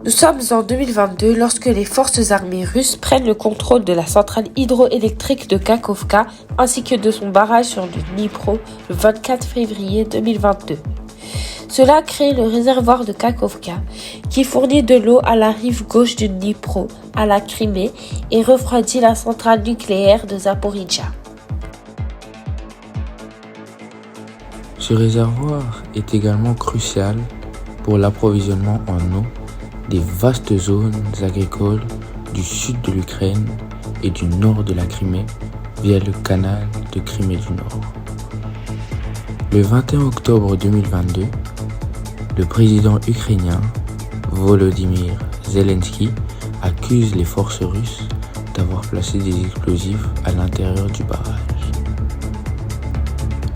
Nous sommes en 2022 lorsque les forces armées russes prennent le contrôle de la centrale hydroélectrique de Kakhovka ainsi que de son barrage sur le Dnipro le 24 février 2022. Cela crée le réservoir de Kakhovka qui fournit de l'eau à la rive gauche du Dnipro, à la Crimée et refroidit la centrale nucléaire de Zaporijia. Ce réservoir est également crucial pour l'approvisionnement en eau des vastes zones agricoles du sud de l'Ukraine et du nord de la Crimée via le canal de Crimée du Nord. Le 21 octobre 2022, le président ukrainien Volodymyr Zelensky accuse les forces russes d'avoir placé des explosifs à l'intérieur du barrage.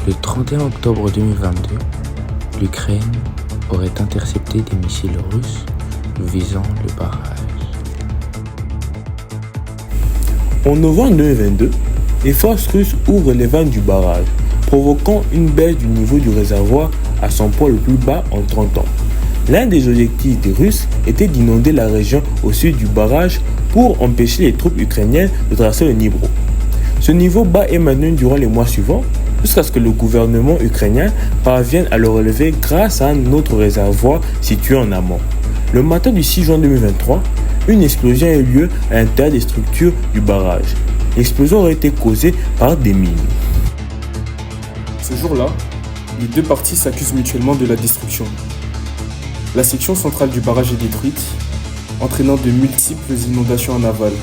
Le 31 octobre 2022, l'Ukraine aurait intercepté des missiles russes visant le barrage. En novembre 2022, les forces russes ouvrent les vannes du barrage, provoquant une baisse du niveau du réservoir à son point le plus bas en 30 ans. L'un des objectifs des Russes était d'inonder la région au sud du barrage pour empêcher les troupes ukrainiennes de traverser le Dnipro. Ce niveau bas est maintenu durant les mois suivants, jusqu'à ce que le gouvernement ukrainien parvienne à le relever grâce à un autre réservoir situé en amont. Le matin du 6 juin 2023, une explosion a eu lieu à l'intérieur des structures du barrage. L'explosion aurait été causée par des mines. Ce jour-là, les deux parties s'accusent mutuellement de la destruction. La section centrale du barrage est détruite, entraînant de multiples inondations en aval.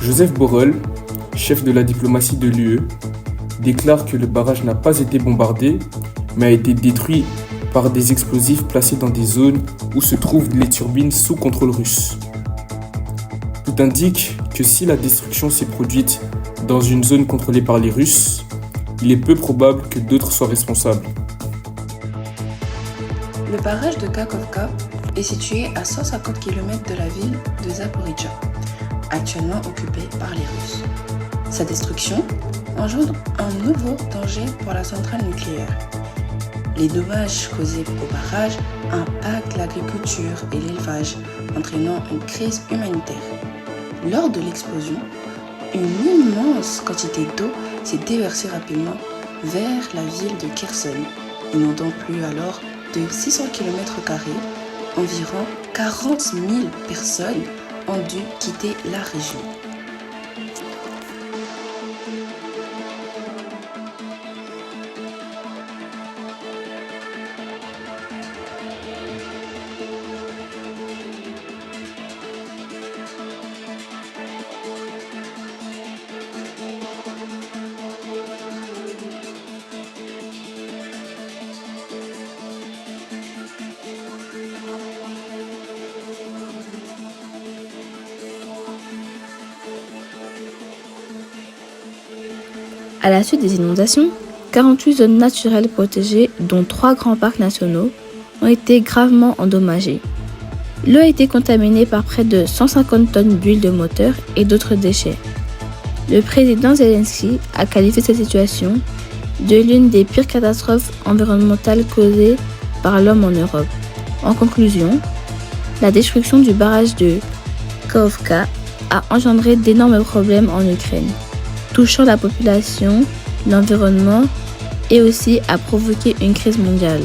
Joseph Borrell, chef de la diplomatie de l'UE, déclare que le barrage n'a pas été bombardé, mais a été détruit par des explosifs placés dans des zones où se trouvent les turbines sous contrôle russe. Tout indique que si la destruction s'est produite dans une zone contrôlée par les Russes, il est peu probable que d'autres soient responsables. Le barrage de Kakhovka est situé à 150 km de la ville de Zaporijia, actuellement occupée par les Russes. Sa destruction engendre un nouveau danger pour la centrale nucléaire. Les dommages causés au barrage impactent l'agriculture et l'élevage, entraînant une crise humanitaire. Lors de l'explosion, une immense quantité d'eau s'est déversée rapidement vers la ville de Kherson, inondant plus alors de 600 km². Environ 40 000 personnes ont dû quitter la région. À la suite des inondations, 48 zones naturelles protégées, dont 3 grands parcs nationaux, ont été gravement endommagées. L'eau a été contaminée par près de 150 tonnes d'huile de moteur et d'autres déchets. Le président Zelensky a qualifié cette situation de l'une des pires catastrophes environnementales causées par l'homme en Europe. En conclusion, la destruction du barrage de Kakhovka a engendré d'énormes problèmes en Ukraine, touchant la population, l'environnement et aussi a provoqué une crise mondiale.